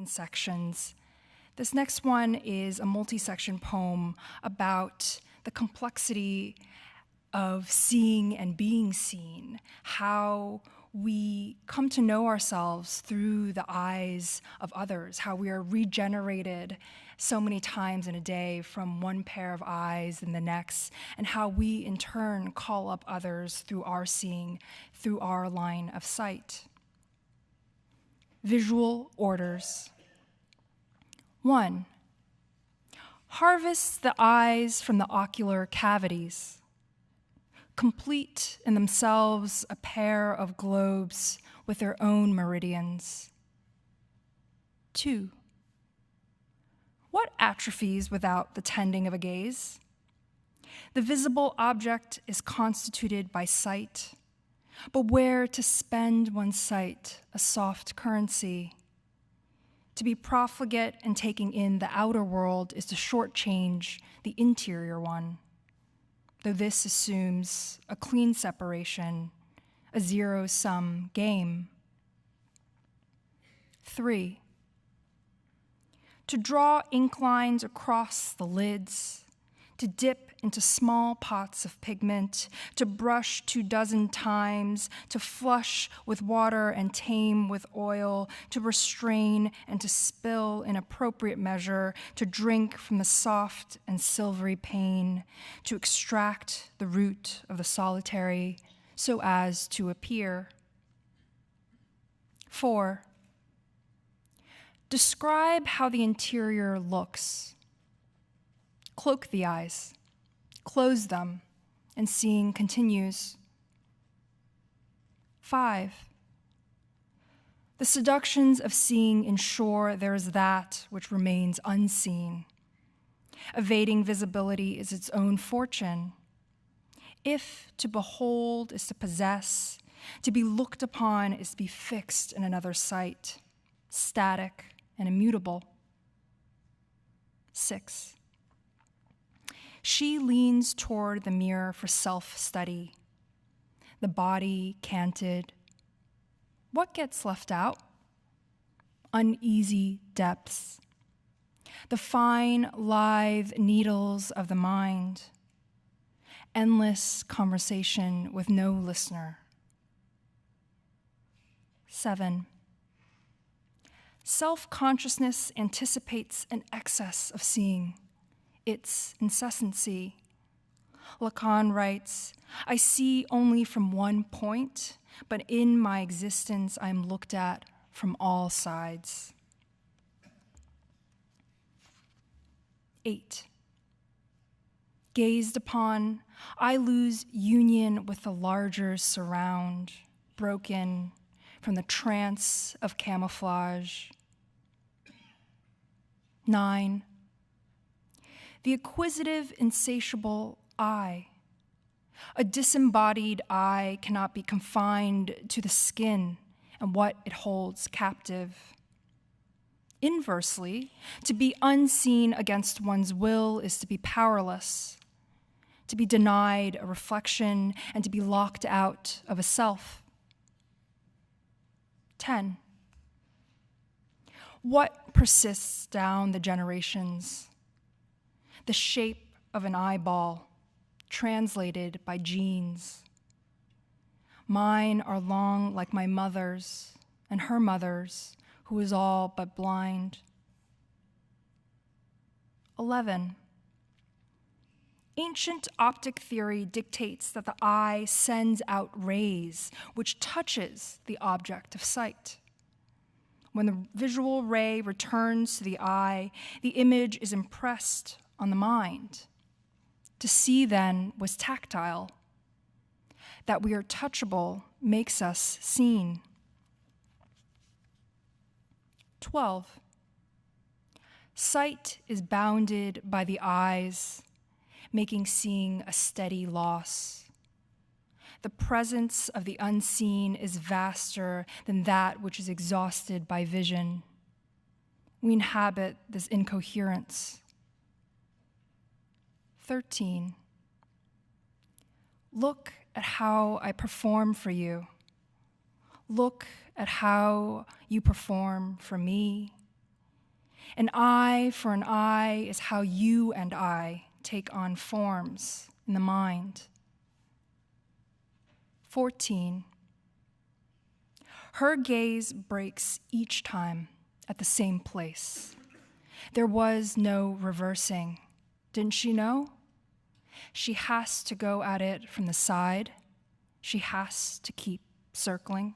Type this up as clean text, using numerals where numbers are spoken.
in sections. This next one is a multi-section poem about the complexity of seeing and being seen, how we come to know ourselves through the eyes of others, how we are regenerated so many times in a day from one pair of eyes and the next, and how we in turn call up others through our seeing, through our line of sight. Visual orders. 1. Harvest the eyes from the ocular cavities. Complete in themselves a pair of globes with their own meridians. 2. What atrophies without the tending of a gaze? The visible object is constituted by sight, but where to spend one's sight, a soft currency. To be profligate in taking in the outer world is to shortchange the interior one, though this assumes a clean separation, a zero-sum game. 3. To draw ink lines across the lids, to dip into small pots of pigment, to brush 24 times, to flush with water and tame with oil, to restrain and to spill in appropriate measure, to drink from the soft and silvery pain, to extract the root of the solitary so as to appear. 4. Describe how the interior looks. Cloak the eyes, close them, and seeing continues. 5. The seductions of seeing ensure there is that which remains unseen. Evading visibility is its own fortune. If to behold is to possess, to be looked upon is to be fixed in another sight, static and immutable. 6. She leans toward the mirror for self-study, the body canted. What gets left out? Uneasy depths, the fine, lithe needles of the mind, endless conversation with no listener. 7. Self-consciousness anticipates an excess of seeing, its incessancy. Lacan writes, I see only from one point, but in my existence I am looked at from all sides. 8. Gazed upon, I lose union with the larger surround, broken from the trance of camouflage. 9. The acquisitive, insatiable eye. A disembodied eye cannot be confined to the skin and what it holds captive. Inversely, to be unseen against one's will is to be powerless, to be denied a reflection and to be locked out of a self. 10. What persists down the generations? The shape of an eyeball, translated by genes. Mine are long like my mother's and her mother's, who is all but blind. 11. Ancient optic theory dictates that the eye sends out rays, which touches the object of sight. When the visual ray returns to the eye, the image is impressed on the mind. To see, then, was tactile. That we are touchable makes us seen. 12. Sight is bounded by the eyes, making seeing a steady loss. The presence of the unseen is vaster than that which is exhausted by vision. We inhabit this incoherence. 13. Look at how I perform for you. Look at how you perform for me, An eye for an eye is how you and I take on forms in the mind. 14. Her gaze breaks each time at the same place. There was no reversing. Didn't she know? She has to go at it from the side. She has to keep circling.